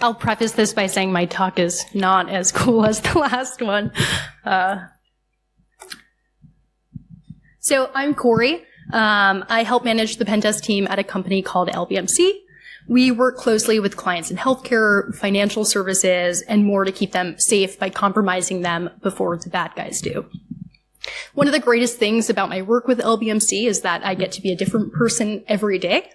I'll preface this by saying my talk is not as cool as the last one. So I'm Cori. I help manage the pen test team at a company called LBMC. We work closely with clients in healthcare, financial services, and more to keep them safe by compromising them before the bad guys do. One of the greatest things about my work with LBMC is that I get to be a different person every day.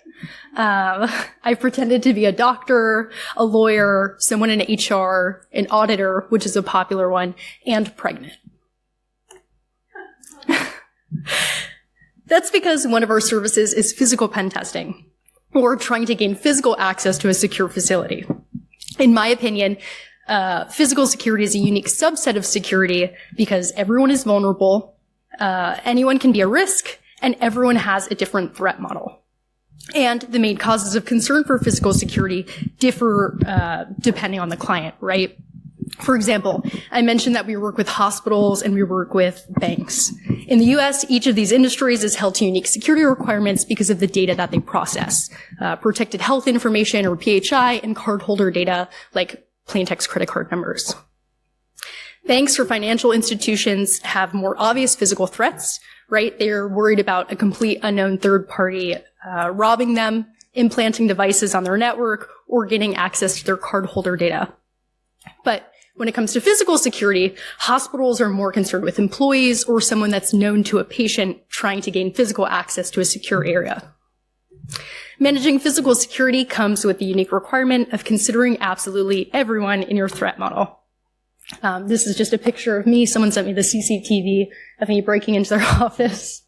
I've pretended to be a doctor, a lawyer, someone in HR, an auditor, which is a popular one, and pregnant. That's because one of our services is physical pen testing, or trying to gain physical access to a secure facility. In my opinion, physical security is a unique subset of security because everyone is vulnerable, anyone can be a risk, and everyone has a different threat model. And the main causes of concern for physical security differ depending on the client, right? For example, I mentioned that we work with hospitals and we work with banks. In the US, each of these industries is held to unique security requirements because of the data that they process. Protected health information, or PHI, and cardholder data like plain text credit card numbers. Banks or financial institutions have more obvious physical threats, right? They're worried about a complete unknown third party robbing them, implanting devices on their network, or getting access to their cardholder data. But when it comes to physical security, hospitals are more concerned with employees or someone that's known to a patient trying to gain physical access to a secure area. Managing physical security comes with the unique requirement of considering absolutely everyone in your threat model. This is just a picture of me. Someone sent me the CCTV of me breaking into their office.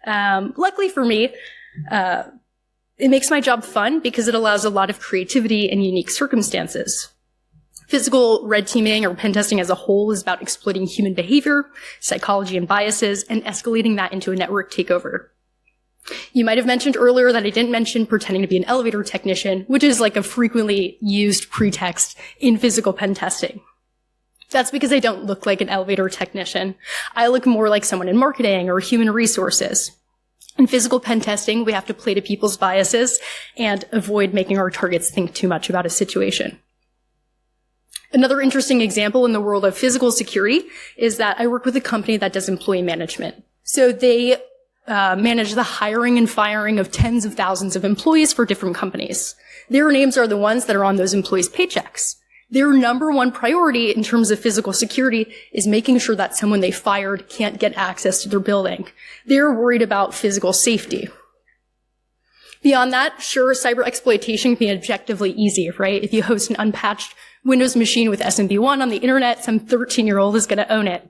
Luckily for me, it makes my job fun because it allows a lot of creativity and unique circumstances. Physical red teaming or pen testing as a whole is about exploiting human behavior, psychology, and biases, and escalating that into a network takeover. You might have mentioned earlier that I didn't mention pretending to be an elevator technician, which is like a frequently used pretext in physical pen testing. That's because I don't look like an elevator technician. I look more like someone in marketing or human resources. In physical pen testing, we have to play to people's biases and avoid making our targets think too much about a situation. Another interesting example in the world of physical security is that I work with a company that does employee management. So they manage the hiring and firing of tens of thousands of employees for different companies. Their names are the ones that are on those employees' paychecks. Their number one priority in terms of physical security is making sure that someone they fired can't get access to their building. They're worried about physical safety. Beyond that, sure, cyber exploitation can be objectively easy, right? If you host an unpatched Windows machine with SMB1 on the internet, some 13-year-old is going to own it.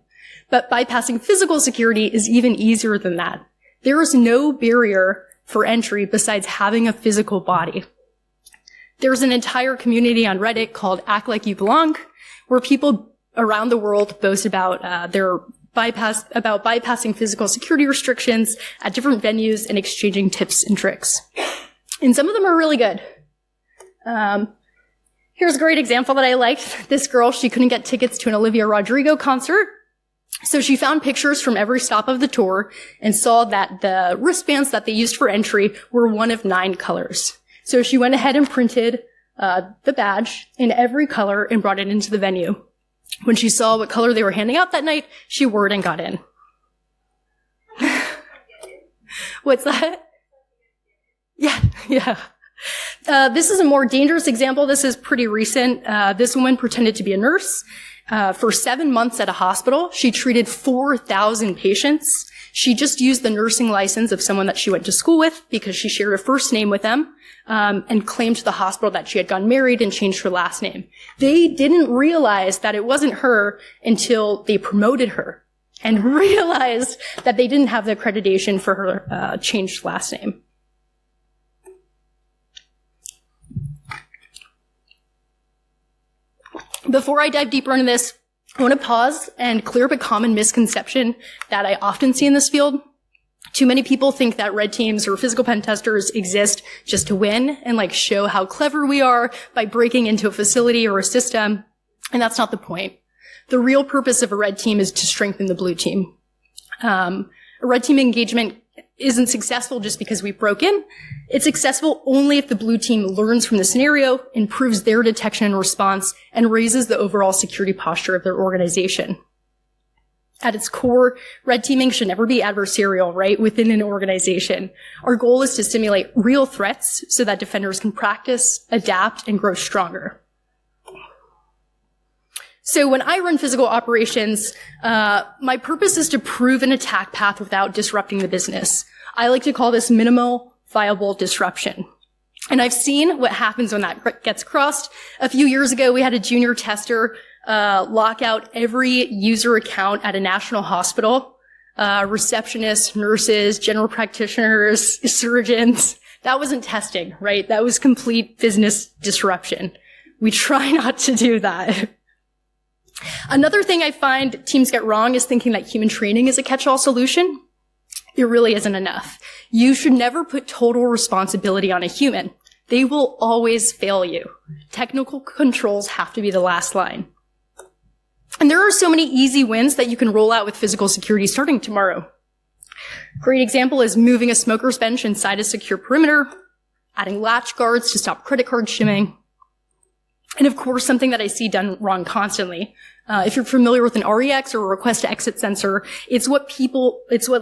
But bypassing physical security is even easier than that. There is no barrier for entry besides having a physical body. There's an entire community on Reddit called Act Like You Belong, where people around the world boast about bypassing physical security restrictions at different venues and exchanging tips and tricks. And some of them are really good. Here's a great example that I liked. This girl, she couldn't get tickets to an Olivia Rodrigo concert, so she found pictures from every stop of the tour and saw that the wristbands that they used for entry were one of 9 colors. So she went ahead and printed the badge in every color and brought it into the venue. When she saw what color they were handing out that night, she wore it and got in. What's that? Yeah. This is a more dangerous example. This is pretty recent. This woman pretended to be a nurse. For 7 months at a hospital, she treated 4,000 patients. She just used the nursing license of someone that she went to school with because she shared a first name with them, and claimed to the hospital that she had gotten married and changed her last name. They didn't realize that it wasn't her until they promoted her and realized that they didn't have the accreditation for her changed last name. Before I dive deeper into this, I want to pause and clear up a common misconception that I often see in this field. Too many people think that red teams or physical pen testers exist just to win and show how clever we are by breaking into a facility or a system. And that's not the point. The real purpose of a red team is to strengthen the blue team. A red team engagement isn't successful just because we broke in. It's successful only if the blue team learns from the scenario, improves their detection and response, and raises the overall security posture of their organization. At its core, red teaming should never be adversarial, right, within an organization. Our goal is to simulate real threats so that defenders can practice, adapt, and grow stronger. So when I run physical operations, my purpose is to prove an attack path without disrupting the business. I like to call this minimal viable disruption. And I've seen what happens when that gets crossed. A few years ago, we had a junior tester lock out every user account at a national hospital. Receptionists, nurses, general practitioners, surgeons. That wasn't testing, right? That was complete business disruption. We try not to do that. Another thing I find teams get wrong is thinking that human training is a catch-all solution. It really isn't enough. You should never put total responsibility on a human. They will always fail you. Technical controls have to be the last line. And there are so many easy wins that you can roll out with physical security starting tomorrow. Great example is moving a smoker's bench inside a secure perimeter, adding latch guards to stop credit card shimming, and of course, something that I see done wrong constantly. If you're familiar with an REX or a request to exit sensor, it's what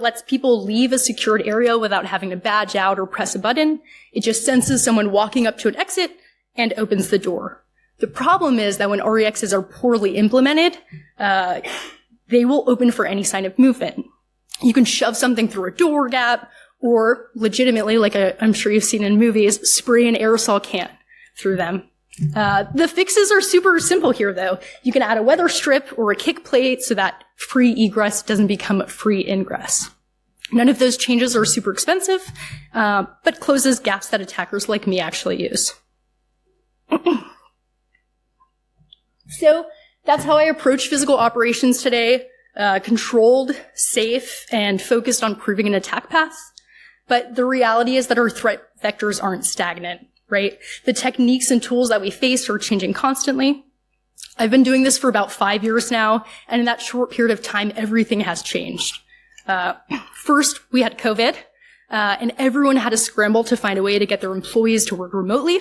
lets people leave a secured area without having to badge out or press a button. It just senses someone walking up to an exit and opens the door. The problem is that when REXs are poorly implemented, they will open for any sign of movement. You can shove something through a door gap or legitimately, like I'm sure you've seen in movies, spray an aerosol can through them. The fixes are super simple here, though. You can add a weather strip or a kick plate so that free egress doesn't become free ingress. None of those changes are super expensive, but closes gaps that attackers like me actually use. So that's how I approach physical operations today. Controlled, safe, and focused on proving an attack path. But the reality is that our threat vectors aren't stagnant. Right? The techniques and tools that we face are changing constantly. I've been doing this for about 5 years now, and in that short period of time, everything has changed. First, we had COVID, and everyone had to scramble to find a way to get their employees to work remotely.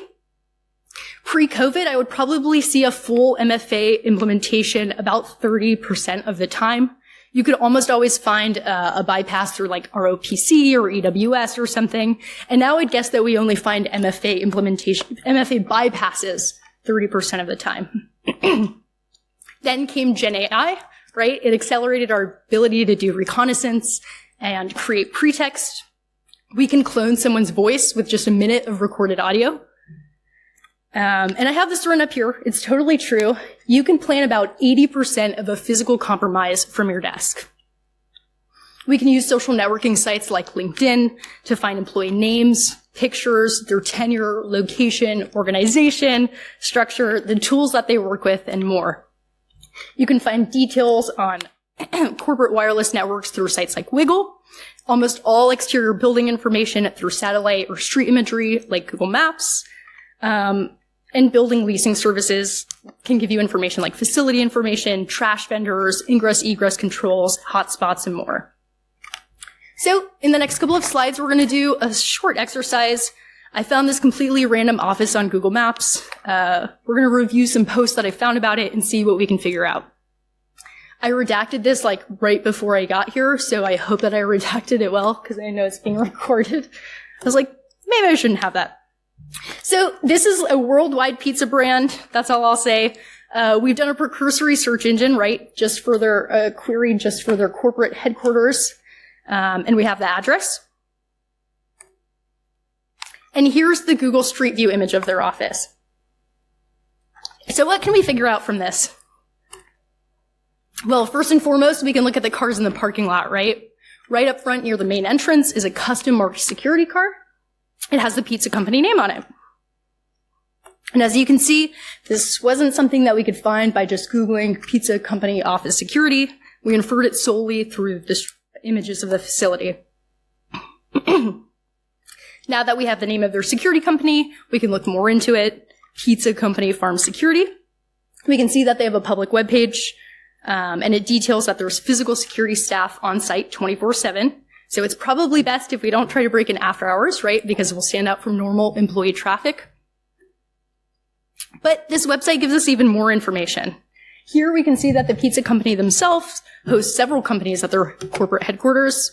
Pre-COVID, I would probably see a full MFA implementation about 30% of the time. You could almost always find a bypass through like ROPC or EWS or something. And now I'd guess that we only find MFA bypasses 30% of the time. Then came Gen AI, right? It accelerated our ability to do reconnaissance and create pretext. We can clone someone's voice with just a minute of recorded audio. And I have this run up here. It's totally true. You can plan about 80% of a physical compromise from your desk. We can use social networking sites like LinkedIn to find employee names, pictures, their tenure, location, organization, structure, the tools that they work with, and more. You can find details on corporate wireless networks through sites like Wiggle, almost all exterior building information through satellite or street imagery like Google Maps, and building leasing services can give you information like facility information, trash vendors, ingress, egress controls, hotspots, and more. So in the next couple of slides, we're going to do a short exercise. I found this completely random office on Google Maps. We're going to review some posts that I found about it and see what we can figure out. I redacted this like right before I got here, so I hope that I redacted it well because I know it's being recorded. I was like, maybe I shouldn't have that. So this is a worldwide pizza brand. That's all I'll say. We've done a precursory search engine, right? Just for their query, just for their corporate headquarters. And we have the address. And here's the Google Street View image of their office. So what can we figure out from this? Well, first and foremost, we can look at the cars in the parking lot, right? Right up front near the main entrance is a custom marked security car. It has the pizza company name on it. And as you can see, this wasn't something that we could find by just Googling pizza company office security. We inferred it solely through the images of the facility. Now that we have the name of their security company, we can look more into it. Pizza Company Farm Security. We can see that they have a public webpage, and it details that there's physical security staff on site 24/7. So it's probably best if we don't try to break in after hours, right? Because we'll stand out from normal employee traffic. But this website gives us even more information. Here we can see that the pizza company themselves hosts several companies at their corporate headquarters.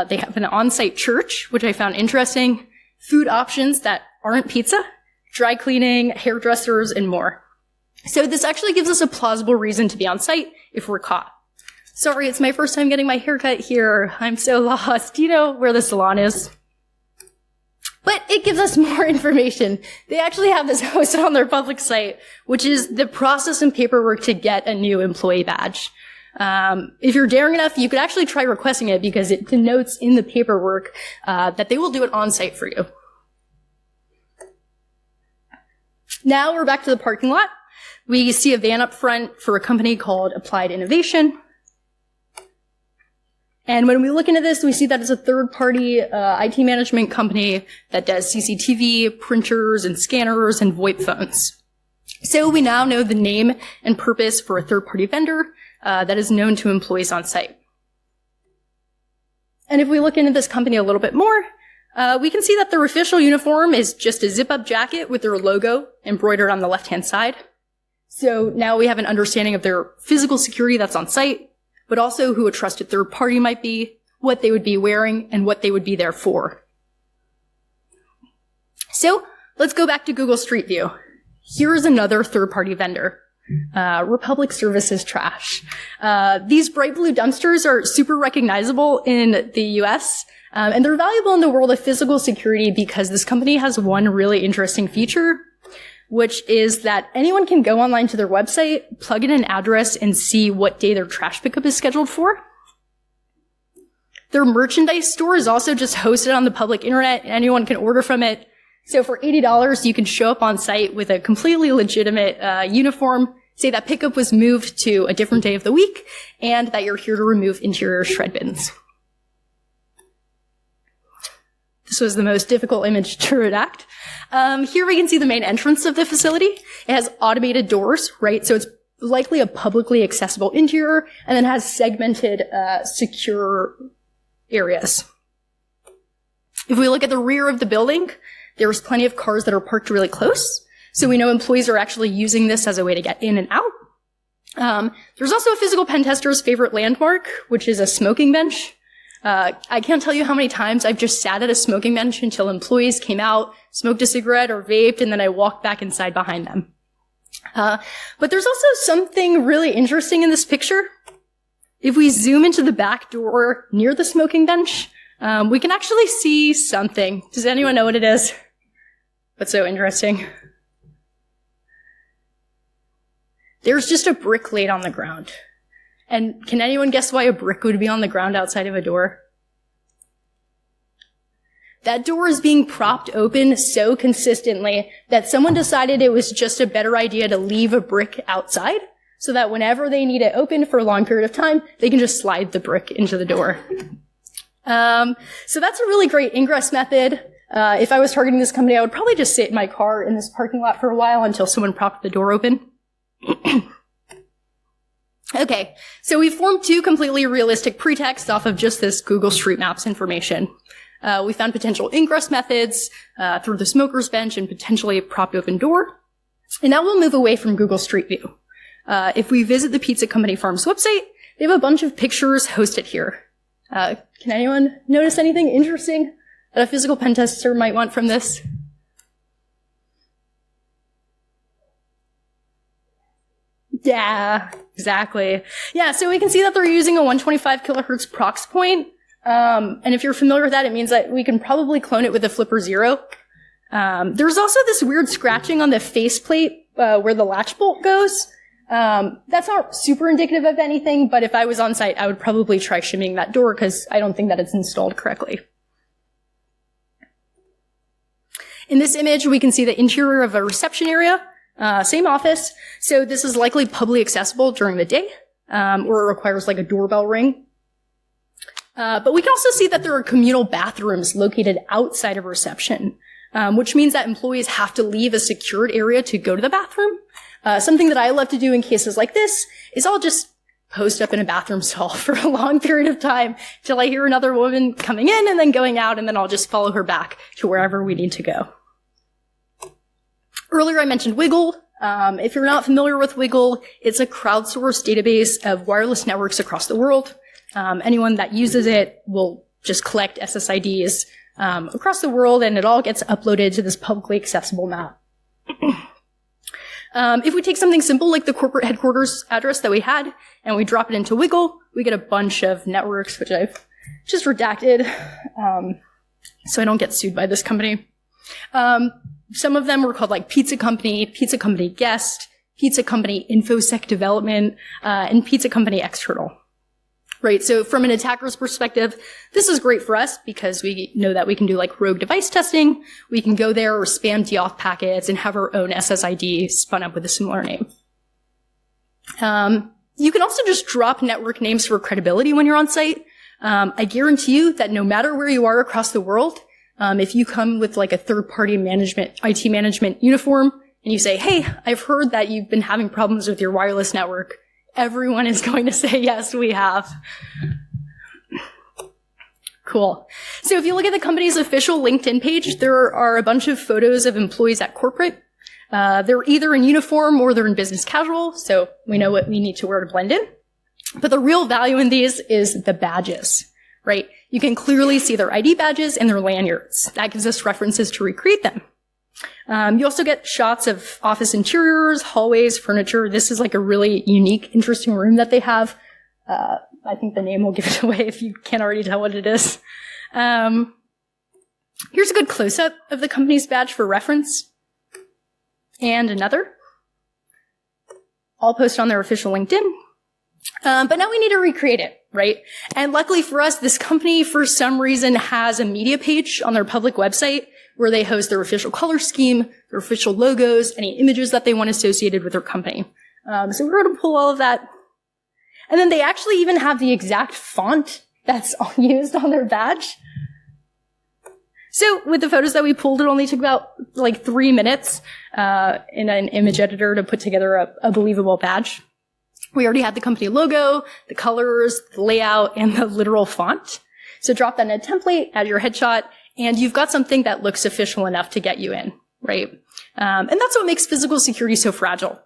They have an on-site church, which I found interesting, food options that aren't pizza, dry cleaning, hairdressers, and more. So this actually gives us a plausible reason to be on site if we're caught. Sorry, it's my first time getting my haircut here. I'm so lost. Do you know where the salon is? But it gives us more information. They actually have this hosted on their public site, which is the process and paperwork to get a new employee badge. If you're daring enough, you could actually try requesting it because it denotes in the paperwork that they will do it on site for you. Now we're back to the parking lot. We see a van up front for a company called Applied Innovation. And when we look into this, we see that it's a third-party IT management company that does CCTV, printers, and scanners, and VoIP phones. So we now know the name and purpose for a third-party vendor that is known to employees on site. And if we look into this company a little bit more, we can see that their official uniform is just a zip-up jacket with their logo embroidered on the left-hand side. So now we have an understanding of their physical security that's on site, but also who a trusted third party might be, what they would be wearing, and what they would be there for. So let's go back to Google Street View. Here's another third-party vendor, Republic Services Trash. These bright blue dumpsters are super recognizable in the US, and they're valuable in the world of physical security because this company has one really interesting feature, which is that anyone can go online to their website, plug in an address, and see what day their trash pickup is scheduled for. Their merchandise store is also just hosted on the public internet, and anyone can order from it. So for $80, you can show up on site with a completely legitimate uniform, say that pickup was moved to a different day of the week, and that you're here to remove interior shred bins. This was the most difficult image to redact. Here we can see the main entrance of the facility. It has automated doors, right? So it's likely a publicly accessible interior, and then has segmented, secure areas. If we look at the rear of the building, there's plenty of cars that are parked really close. So we know employees are actually using this as a way to get in and out. There's also a physical pen tester's favorite landmark, which is a smoking bench. I can't tell you how many times I've just sat at a smoking bench until employees came out, smoked a cigarette or vaped, and then I walked back inside behind them. But there's also something really interesting in this picture. If we zoom into the back door near the smoking bench, we can actually see something. Does anyone know what it is? What's so interesting? There's just a brick laid on the ground. And can anyone guess why a brick would be on the ground outside of a door? That door is being propped open so consistently that someone decided it was just a better idea to leave a brick outside so that whenever they need it open for a long period of time, they can just slide the brick into the door. So that's a really great ingress method. If I was targeting this company, I would probably just sit in my car in this parking lot for a while until someone propped the door open. Okay, so we formed two completely realistic pretexts off of just this Google Street Maps information. We found potential ingress methods through the smoker's bench and potentially a propped open door. And now we'll move away from Google Street View. If we visit the Pizza Company Farms website, they have a bunch of pictures hosted here. Can anyone notice anything interesting that a physical pen tester might want from this? Yeah, exactly. Yeah, so we can see that they're using a 125 kilohertz prox point. And if you're familiar with that, it means that we can probably clone it with a Flipper Zero. There's also this weird scratching on the faceplate where the latch bolt goes. That's not super indicative of anything, but if I was on site, I would probably try shimmying that door because I don't think that it's installed correctly. In this image, we can see the interior of a reception area. Same office. So this is likely publicly accessible during the day, or it requires like a doorbell ring. But we can also see that there are communal bathrooms located outside of reception, which means that employees have to leave a secured area to go to the bathroom. Something that I love to do in cases like this is I'll just post up in a bathroom stall for a long period of time till I hear another woman coming in and then going out, and then I'll just follow her back to wherever we need to go. Earlier I mentioned Wiggle. If you're not familiar with Wiggle, it's a crowdsourced database of wireless networks across the world. Anyone that uses it will just collect SSIDs across the world, and it all gets uploaded to this publicly accessible map. If we take something simple like the corporate headquarters address that we had, and we drop it into Wiggle, we get a bunch of networks, which I've just redacted, so I don't get sued by this company. Some of them were called like Pizza Company Guest, Pizza Company InfoSec Development, and Pizza Company External. Right, so from an attacker's perspective, this is great for us because we know that we can do like rogue device testing. We can go there or spam deauth packets and have our own SSID spun up with a similar name. You can also just drop network names for credibility when you're on site. I guarantee you that no matter where you are across the world, if you come with like a third-party IT management uniform and you say, hey, I've heard that you've been having problems with your wireless network, everyone is going to say, yes, we have. Cool. So if you look at the company's official LinkedIn page, there are a bunch of photos of employees at corporate. They're either in uniform or they're in business casual, so we know what we need to wear to blend in. But the real value in these is the badges, right? You can clearly see their ID badges and their lanyards. That gives us references to recreate them. You also get shots of office interiors, hallways, furniture. This is like a really unique, interesting room that they have. I think the name will give it away if you can't already tell what it is. Here's a good close-up of the company's badge for reference. And another. All posted on their official LinkedIn. But now we need to recreate it, right? And luckily for us, this company, for some reason, has a media page on their public website where they host their official color scheme, their official logos, any images that they want associated with their company. So we're going to pull all of that. And then they actually even have the exact font that's used on their badge. So with the photos that we pulled, it only took about like 3 minutes in an image editor to put together a believable badge. We already had the company logo, the colors, the layout, and the literal font. So drop that in a template, add your headshot, and you've got something that looks official enough to get you in, right? And that's what makes physical security so fragile.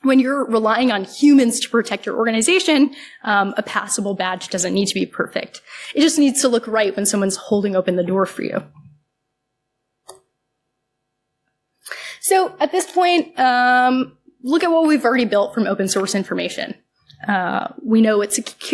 When you're relying on humans to protect your organization, a passable badge doesn't need to be perfect. It just needs to look right when someone's holding open the door for you. So at this point, look at what we've already built from open source information. We know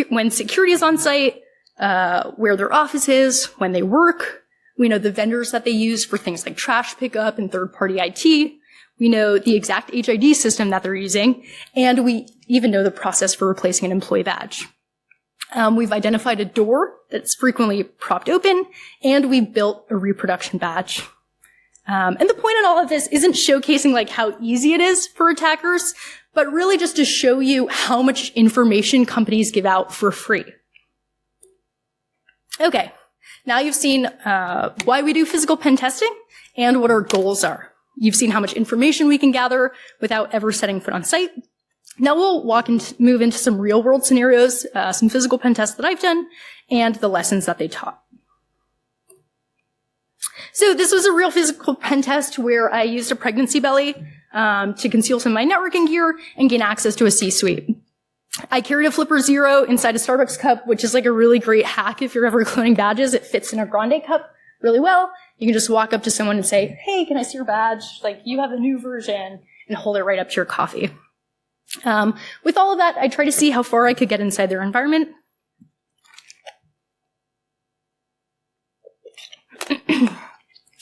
when security is on site, where their office is, when they work. We know the vendors that they use for things like trash pickup and third-party IT. We know the exact HID system that they're using, and we even know the process for replacing an employee badge. We've identified a door that's frequently propped open, and we built a reproduction badge. And the point in all of this isn't showcasing like how easy it is for attackers, but really just to show you how much information companies give out for free. Okay, now you've seen why we do physical pen testing and what our goals are. You've seen how much information we can gather without ever setting foot on site. Now we'll move into some real-world scenarios, some physical pen tests that I've done, and the lessons that they taught. So this was a real physical pen test where I used a pregnancy belly to conceal some of my networking gear and gain access to a C-suite. I carried a Flipper Zero inside a Starbucks cup, which is like a really great hack if you're ever cloning badges. It fits in a grande cup really well. You can just walk up to someone and say, hey, can I see your badge? Like, you have a new version, and hold it right up to your coffee. With all of that, I tried to see how far I could get inside their environment.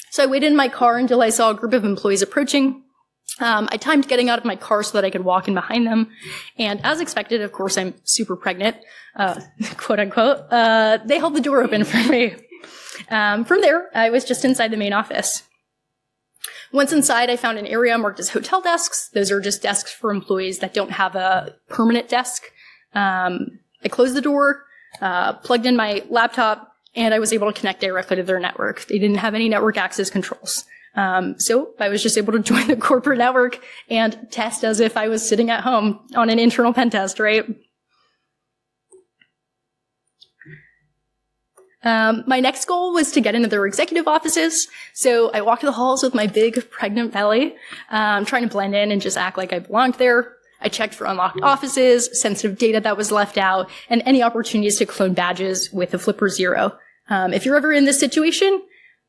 So I waited in my car until I saw a group of employees approaching. I timed getting out of my car so that I could walk in behind them. And as expected, of course, I'm super pregnant, quote unquote. They held the door open for me. From there, I was just inside the main office. Once inside, I found an area marked as hotel desks. Those are just desks for employees that don't have a permanent desk. I closed the door, plugged in my laptop, and I was able to connect directly to their network. They didn't have any network access controls. So I was just able to join the corporate network and test as if I was sitting at home on an internal pen test, right? My next goal was to get into their executive offices. So I walked the halls with my big pregnant belly, trying to blend in and just act like I belonged there. I checked for unlocked offices, sensitive data that was left out, and any opportunities to clone badges with a flipper 0. If you're ever in this situation,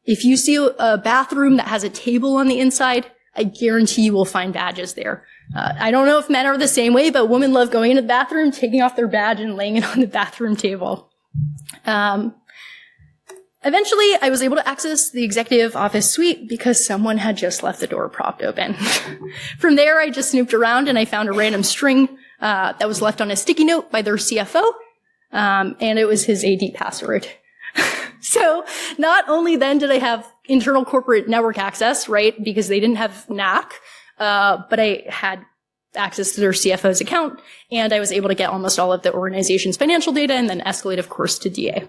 if you see a bathroom that has a table on the inside, I guarantee you will find badges there. I don't know if men are the same way, but women love going into the bathroom, taking off their badge, and laying it on the bathroom table. Eventually, I was able to access the executive office suite because someone had just left the door propped open. From there, I just snooped around and I found a random string that was left on a sticky note by their CFO, and it was his AD password. So not only then did I have internal corporate network access, right, because they didn't have NAC, but I had access to their CFO's account, and I was able to get almost all of the organization's financial data and then escalate, of course, to DA.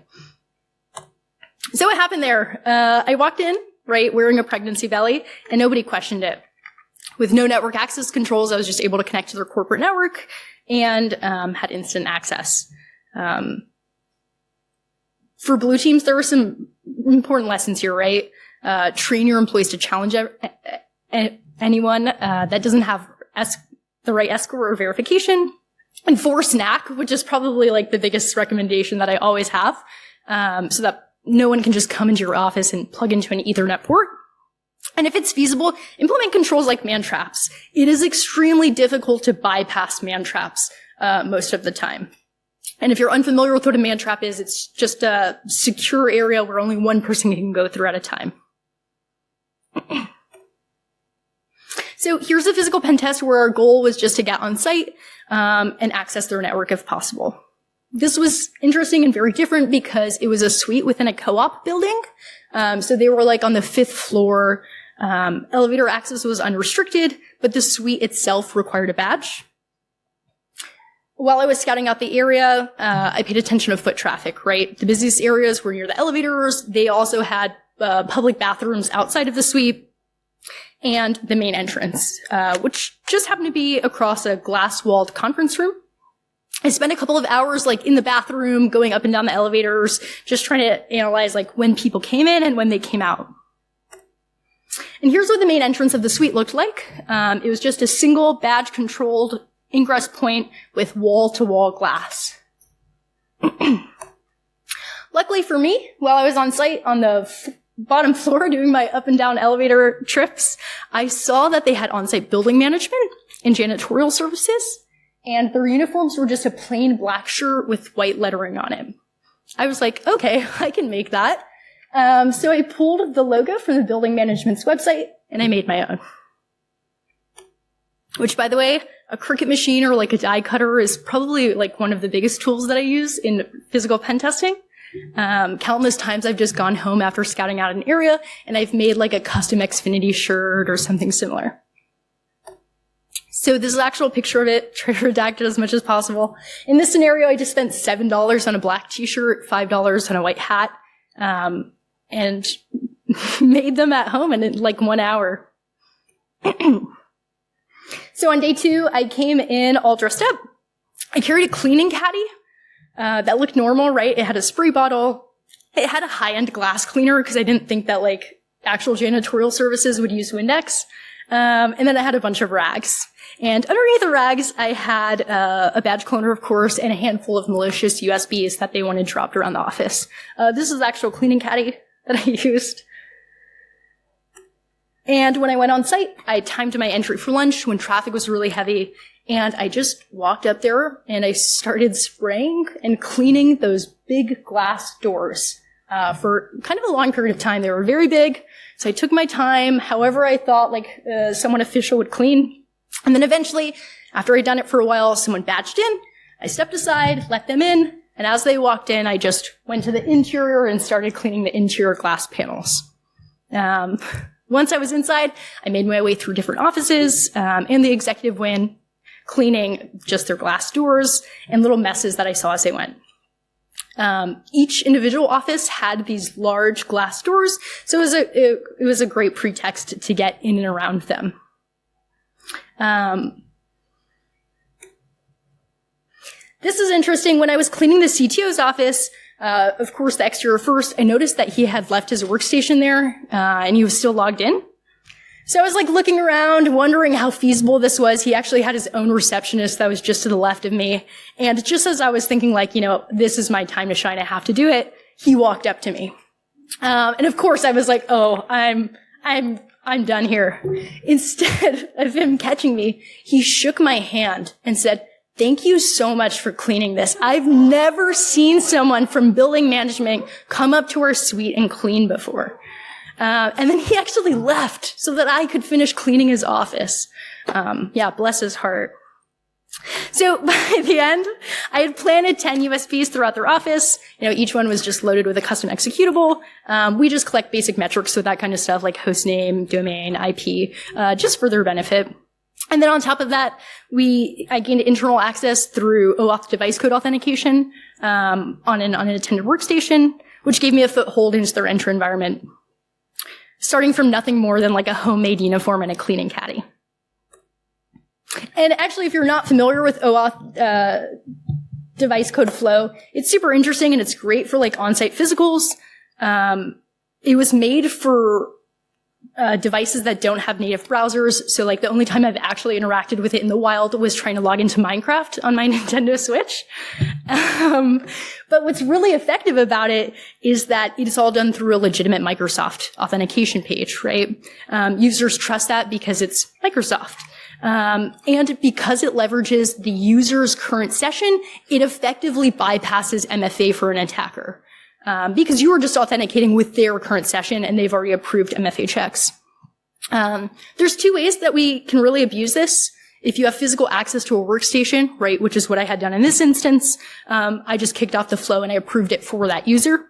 So what happened there? I walked in, right, wearing a pregnancy belly, and nobody questioned it. With no network access controls, I was just able to connect to their corporate network and had instant access. For blue teams, there are some important lessons here, right? Train your employees to challenge anyone that doesn't have the right escort or verification. Enforce NAC, which is probably like the biggest recommendation that I always have, so that no one can just come into your office and plug into an Ethernet port. And if it's feasible, implement controls like man traps. It is extremely difficult to bypass man traps most of the time. And if you're unfamiliar with what a man trap is, it's just a secure area where only one person can go through at a time. So here's a physical pen test where our goal was just to get on site and access their network if possible. This was interesting and very different because it was a suite within a co-op building. So they were like on the 5th floor. Elevator access was unrestricted, but the suite itself required a badge. While I was scouting out the area, I paid attention to foot traffic, right? The busiest areas were near the elevators. They also had public bathrooms outside of the suite and the main entrance, which just happened to be across a glass-walled conference room. I spent a couple of hours like in the bathroom, going up and down the elevators, just trying to analyze like when people came in and when they came out. And here's what the main entrance of the suite looked like. It was just a single badge-controlled ingress point with wall-to-wall glass. Luckily for me, while I was on site on the bottom floor doing my up and down elevator trips, I saw that they had on-site building management and janitorial services, and their uniforms were just a plain black shirt with white lettering on it. I was like, okay, I can make that. So I pulled the logo from the building management's website, and I made my own. Which, by the way, a Cricut machine or like a die cutter is probably like one of the biggest tools that I use in physical pen testing. Countless times I've just gone home after scouting out an area, and I've made like a custom Xfinity shirt or something similar. So this is an actual picture of it. Try to redact it as much as possible. In this scenario, I just spent $7 on a black t-shirt, $5 on a white hat, and made them at home in like 1 hour. So on day 2, I came in all dressed up. I carried a cleaning caddy that looked normal, right? It had a spray bottle. It had a high-end glass cleaner because I didn't think that like actual janitorial services would use Windex. And then I had a bunch of rags. And underneath the rags, I had a badge cloner, of course, and a handful of malicious USBs that they wanted dropped around the office. This is the actual cleaning caddy that I used. And when I went on site, I timed my entry for lunch when traffic was really heavy, and I just walked up there and I started spraying and cleaning those big glass doors for kind of a long period of time. They were very big, so I took my time, however I thought like someone official would clean. And then eventually, after I'd done it for a while, someone badged in. I stepped aside, let them in, and as they walked in, I just went to the interior and started cleaning the interior glass panels. Once I was inside, I made my way through different offices and the executive wing, cleaning just their glass doors and little messes that I saw as I went. Each individual office had these large glass doors, so it was a great pretext to get in and around them. This is interesting. When I was cleaning the CTO's office, Of course, the exterior first, I noticed that he had left his workstation there, and he was still logged in. So I was like looking around, wondering how feasible this was. He actually had his own receptionist that was just to the left of me. And just as I was thinking like, this is my time to shine, I have to do it, he walked up to me. And of course I was like, oh, I'm done here. Instead of him catching me, he shook my hand and said, "Thank you so much for cleaning this. I've never seen someone from building management come up to our suite and clean before." And then he actually left so that I could finish cleaning his office. Bless his heart. So by the end, I had planted 10 USBs throughout their office. Each one was just loaded with a custom executable. We just collect basic metrics with that kind of stuff like host name, domain, IP, just for their benefit. And then on top of that, I gained internal access through OAuth device code authentication on an unattended workstation, which gave me a foothold into their Entra environment, starting from nothing more than like a homemade uniform and a cleaning caddy. And actually, if you're not familiar with OAuth device code flow, it's super interesting and it's great for like on-site physicals. It was made for devices that don't have native browsers. So like the only time I've actually interacted with it in the wild was trying to log into Minecraft on my Nintendo Switch. But what's really effective about it is that it's all done through a legitimate Microsoft authentication page, right? Users trust that because it's Microsoft. And because it leverages the user's current session, it effectively bypasses MFA for an attacker. Because you are just authenticating with their current session and they've already approved MFA checks. There's two ways that we can really abuse this. If you have physical access to a workstation, right, which is what I had done in this instance, I just kicked off the flow and I approved it for that user.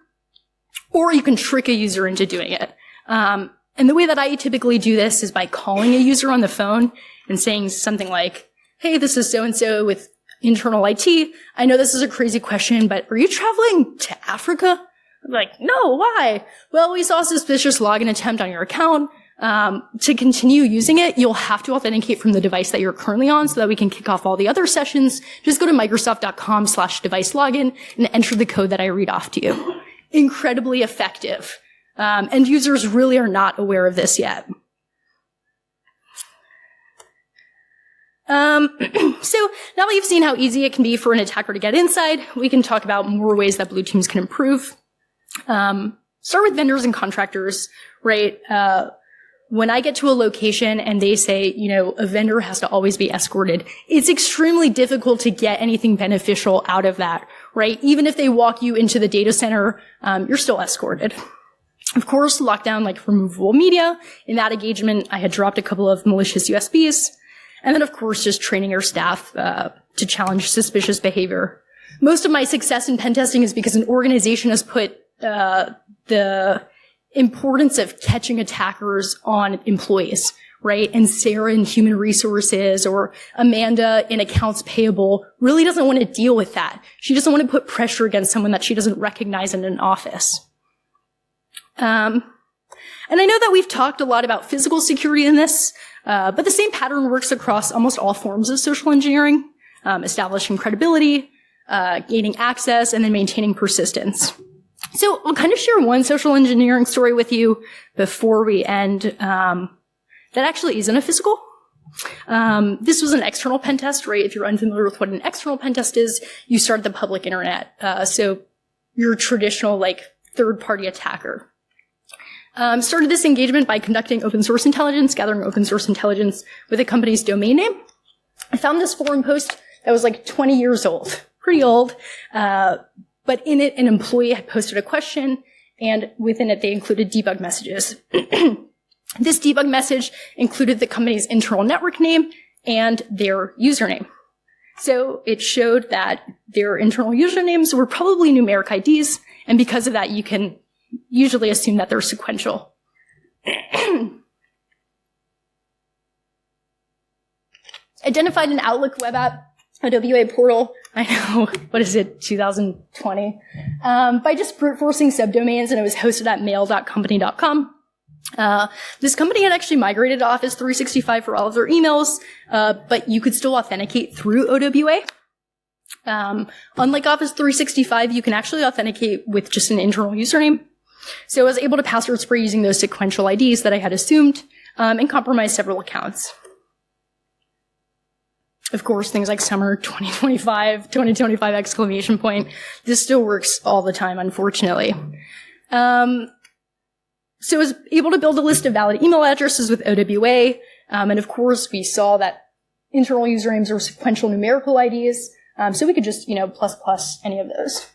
Or you can trick a user into doing it. And the way that I typically do this is by calling a user on the phone and saying something like, "Hey, this is so-and-so with internal IT. I know this is a crazy question, but are you traveling to Africa?" I'm like, "No, why?" "Well, we saw a suspicious login attempt on your account. To continue using it, you'll have to authenticate from the device that you're currently on so that we can kick off all the other sessions. Just go to Microsoft.com/device login and enter the code that I read off to you." Incredibly effective. And users really are not aware of this yet. So now that you've seen how easy it can be for an attacker to get inside, we can talk about more ways that blue teams can improve. Start with vendors and contractors, right? When I get to a location and they say, a vendor has to always be escorted, it's extremely difficult to get anything beneficial out of that, right? Even if they walk you into the data center, you're still escorted. Of course, lockdown like removable media. In that engagement, I had dropped a couple of malicious USBs. And then, of course, just training your staff to challenge suspicious behavior. Most of my success in pen testing is because an organization has put the importance of catching attackers on employees, right? And Sarah in human resources or Amanda in accounts payable really doesn't want to deal with that. She doesn't want to put pressure against someone that she doesn't recognize in an office. And I know that we've talked a lot about physical security in this, but the same pattern works across almost all forms of social engineering, establishing credibility, gaining access, and then maintaining persistence. So I'll kind of share one social engineering story with you before we end that actually isn't a physical. This was an external pen test, right? If you're unfamiliar with what an external pen test is, you start at the public internet. So you're a traditional, like, third-party attacker. Started this engagement by conducting open source intelligence, gathering open source intelligence with a company's domain name. I found this forum post that was like 20 years old, pretty old, but in it, an employee had posted a question, and within it, they included debug messages. This debug message included the company's internal network name and their username. So it showed that their internal usernames were probably numeric IDs, and because of that, you can usually assume that they're sequential. Identified an Outlook web app, a WA portal, I know, what is it, 2020, by just brute forcing subdomains, and it was hosted at mail.company.com. This company had actually migrated to Office 365 for all of their emails, but you could still authenticate through OWA. Unlike Office 365, you can actually authenticate with just an internal username. So I was able to password spray using those sequential IDs that I had assumed, and compromise several accounts. Of course, things like summer 2025 exclamation point. This still works all the time, unfortunately. So I was able to build a list of valid email addresses with OWA. And of course, we saw that internal usernames are sequential numerical IDs. So we could just, plus any of those.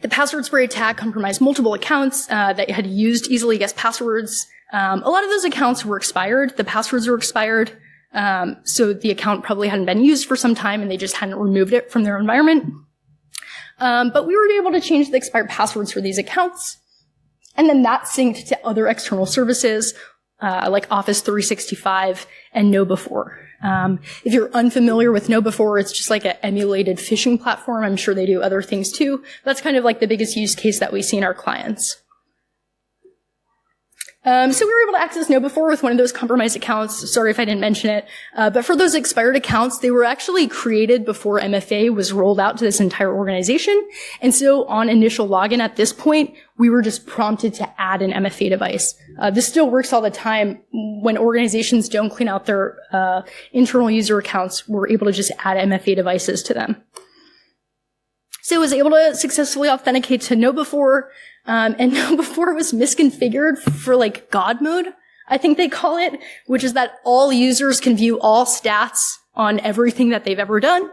The password spray attack compromised multiple accounts that had used easily guessed passwords. A lot of those accounts were expired. The passwords were expired. So the account probably hadn't been used for some time and they just hadn't removed it from their environment. But we were able to change the expired passwords for these accounts. And then that synced to other external services, like Office 365 and KnowBe4. If you're unfamiliar with KnowBe4, it's just like an emulated phishing platform. I'm sure they do other things too. That's kind of like the biggest use case that we see in our clients. So we were able to access KnowBe4 with one of those compromised accounts. Sorry if I didn't mention it. But for those expired accounts, they were actually created before MFA was rolled out to this entire organization. And so on initial login at this point, we were just prompted to add an MFA device. This still works all the time. When organizations don't clean out their internal user accounts, we're able to just add MFA devices to them. So I was able to successfully authenticate to KnowBe4. And KnowBe4 was misconfigured for like God mode, I think they call it, which is that all users can view all stats on everything that they've ever done,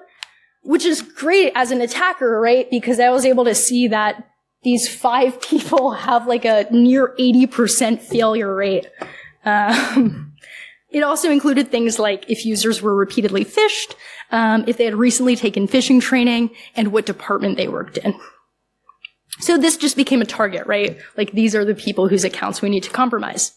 which is great as an attacker, right? Because I was able to see that these 5 people have like a near 80% failure rate. It also included things like if users were repeatedly phished, if they had recently taken phishing training, and what department they worked in. So this just became a target, right? Like these are the people whose accounts we need to compromise.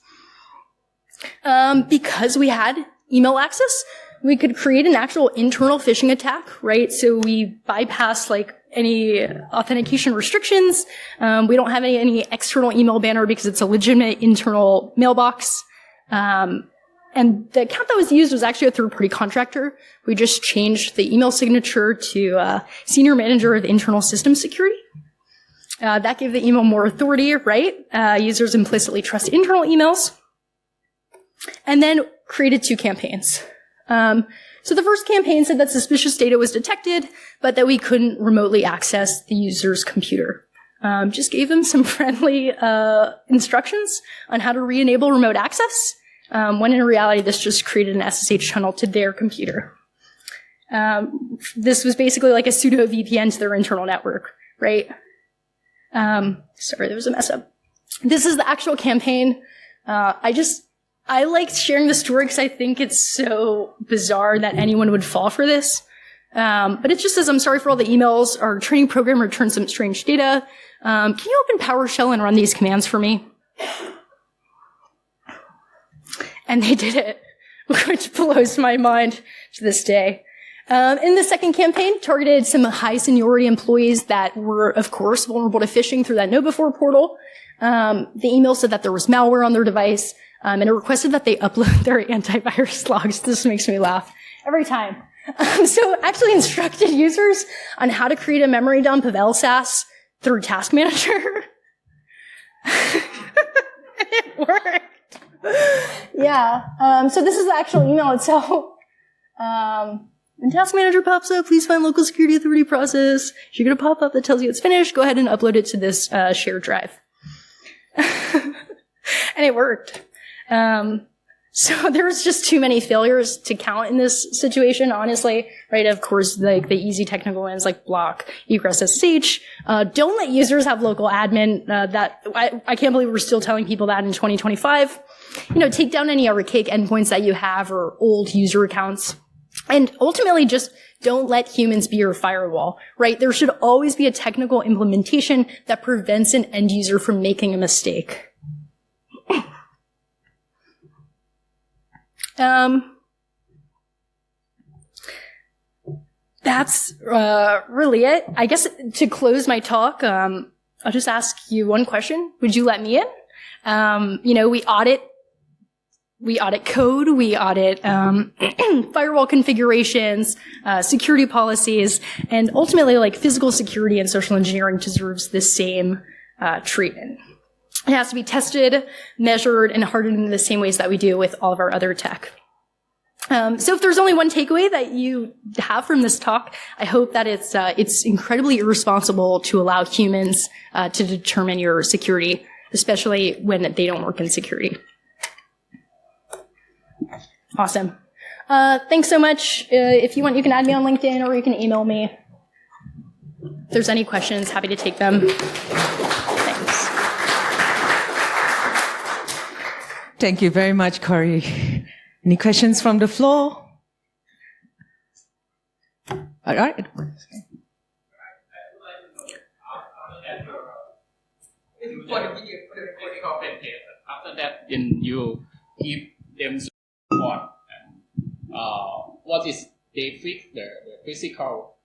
Because we had email access, we could create an actual internal phishing attack, right? So we bypass like any authentication restrictions. We don't have any external email banner because it's a legitimate internal mailbox. And the account that was used was actually a third-party contractor. We just changed the email signature to Senior Manager of Internal System Security. That gave the email more authority, right? Users implicitly trust internal emails. And then created 2 campaigns. So the first campaign said that suspicious data was detected, but that we couldn't remotely access the user's computer. Just gave them some friendly instructions on how to re-enable remote access, when in reality this just created an SSH tunnel to their computer. This was basically like a pseudo VPN to their internal network, right? Sorry, there was a mess up. This is the actual campaign. I like sharing the story because I think it's so bizarre that anyone would fall for this. But it just says, I'm sorry for all the emails. Our training program returned some strange data. Can you open PowerShell and run these commands for me? And they did it, which blows my mind to this day. In the second campaign, targeted some high seniority employees that were, of course, vulnerable to phishing through that KnowBe4 portal. The email said that there was malware on their device, and it requested that they upload their antivirus logs. This makes me laugh every time. So actually instructed users on how to create a memory dump of LSAS through Task Manager. It worked. Yeah. So this is the actual email itself. When Task Manager pops up, please find local security authority process. You're going to pop up that tells you it's finished. Go ahead and upload it to this shared drive. And it worked. So there was just too many failures to count in this situation, honestly, right? Of course, like the easy technical ones like block, egress SSH. Don't let users have local admin. I can't believe we're still telling people that in 2025. Take down any archaic endpoints that you have or old user accounts. And ultimately, just don't let humans be your firewall, right? There should always be a technical implementation that prevents an end user from making a mistake. That's really it. I guess to close my talk, I'll just ask you one question. Would you let me in? We audit We audit code, we audit firewall configurations, security policies, and ultimately, like, physical security and social engineering deserves the same treatment. It has to be tested, measured, and hardened in the same ways that we do with all of our other tech. So if there's only one takeaway that you have from this talk, I hope that it's incredibly irresponsible to allow humans to determine your security, especially when they don't work in security. Awesome. Thanks so much. If you want, you can add me on LinkedIn or you can email me. If there's any questions, happy to take them. Thanks. Thank you very much, Cori. Any questions from the floor? All right. After that, then you give them support. What is they fix the physical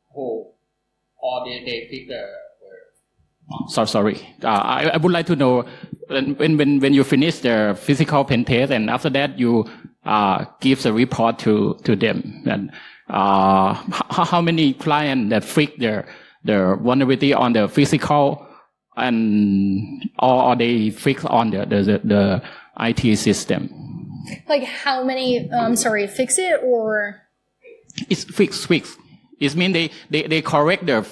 hole, or they fix the. Sorry. I would like to know when you finish the physical pen test, and after that you give the report to them. And how many clients that fix the vulnerability on the physical, and or they fix on the IT system? Like how many? Fix it or? It's fix. It means they correct the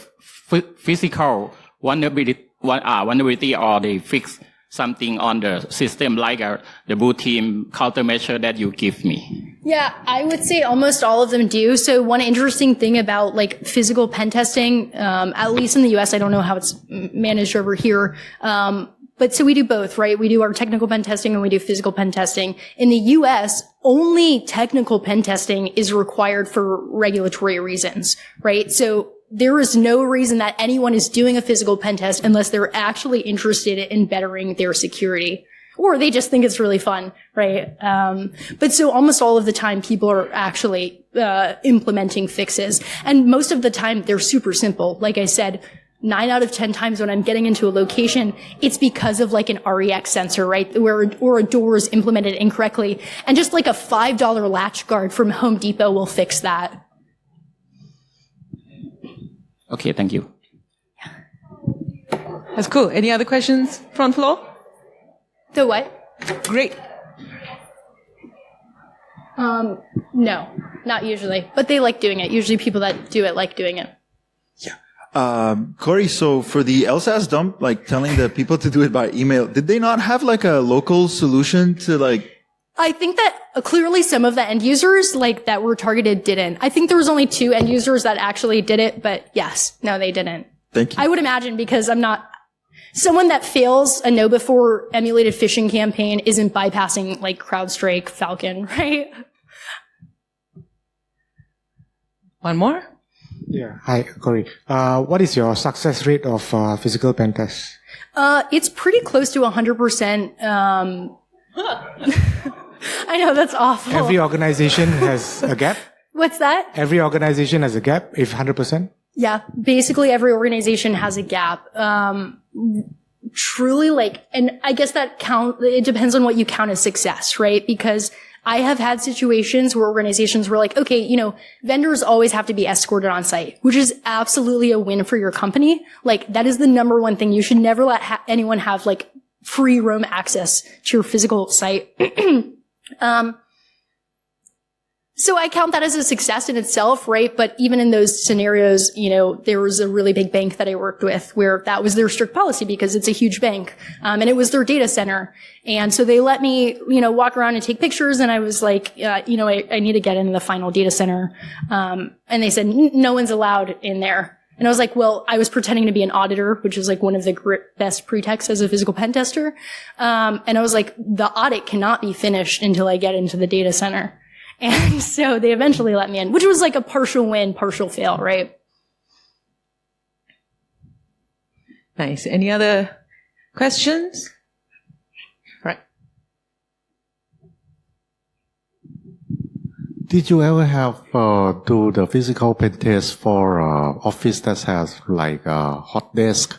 physical vulnerability, or they fix something on the system, like the blue team countermeasure that you give me. Yeah, I would say almost all of them do. So one interesting thing about like physical pen testing, at least in the US, I don't know how it's managed over here. But so we do both, right? We do our technical pen testing and we do physical pen testing. In the US, only technical pen testing is required for regulatory reasons, right? So there is no reason that anyone is doing a physical pen test unless they're actually interested in bettering their security. Or they just think it's really fun, right? But so almost all of the time people are actually implementing fixes. And most of the time they're super simple. Like I said, 9 out of 10 times when I'm getting into a location, it's because of like an REX sensor, right? Or a door is implemented incorrectly. And just like a $5 latch guard from Home Depot will fix that. Okay, thank you. That's cool. Any other questions from floor? The what? Great. No, not usually. But they like doing it. Usually people that do it like doing it. Yeah. Cori, so for the LSAS dump, like telling the people to do it by email, did they not have like a local solution to like? I think that clearly some of the end users like that were targeted didn't. I think there was only 2 end users that actually did it, but yes, no, they didn't. Thank you. I would imagine because I'm not someone that fails a know before emulated phishing campaign isn't bypassing like CrowdStrike, Falcon, right? One more? Yeah. Hi, Cori. What is your success rate of physical pen tests? It's pretty close to 100%. I know, that's awful. Every organization has a gap? What's that? Every organization has a gap, if 100%? Yeah, basically every organization has a gap. Truly, like, and I guess it depends on what you count as success, right? Because I have had situations where organizations were like, okay, vendors always have to be escorted on site, which is absolutely a win for your company. Like, that is the number one thing. You should never let anyone have, like, free roam access to your physical site. So I count that as a success in itself, right? But even in those scenarios, there was a really big bank that I worked with where that was their strict policy because it's a huge bank. And it was their data center. And so they let me, walk around and take pictures. And I was like, I need to get into the final data center. And they said, no one's allowed in there. And I was like, well, I was pretending to be an auditor, which is like one of the best pretexts as a physical pen tester. And I was like, the audit cannot be finished until I get into the data center. And so they eventually let me in, which was like a partial win, partial fail, right? Nice. Any other questions? Right. Did you ever have do the physical pen test for office that has like a hot desk?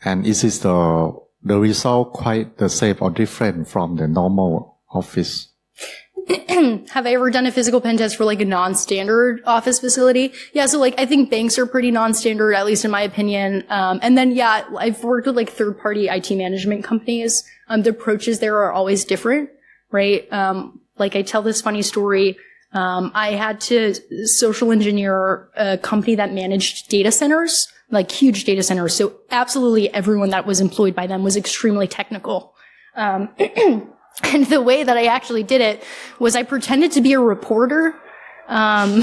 And is this the the result quite the same or different from the normal office? Have I ever done a physical pen test for like a non-standard office facility? Yeah, so like I think banks are pretty non-standard, at least in my opinion. And then yeah, I've worked with like third-party IT management companies. The approaches there are always different, right? Like I tell this funny story. I had to social engineer a company that managed data centers, like huge data centers. So absolutely everyone that was employed by them was extremely technical. And the way that I actually did it was I pretended to be a reporter that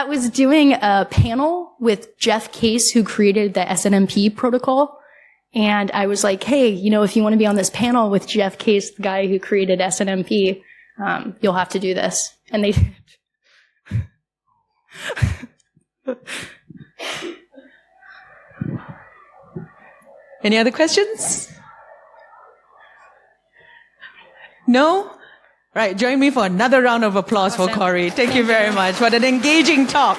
was doing a panel with Jeff Case, who created the SNMP protocol. And I was like, hey, you know, if you want to be on this panel with Jeff Case, the guy who created SNMP, you'll have to do this. And they did. Any other questions? No? Right, join me for another round of applause for Cori. Thank you very much for an engaging talk.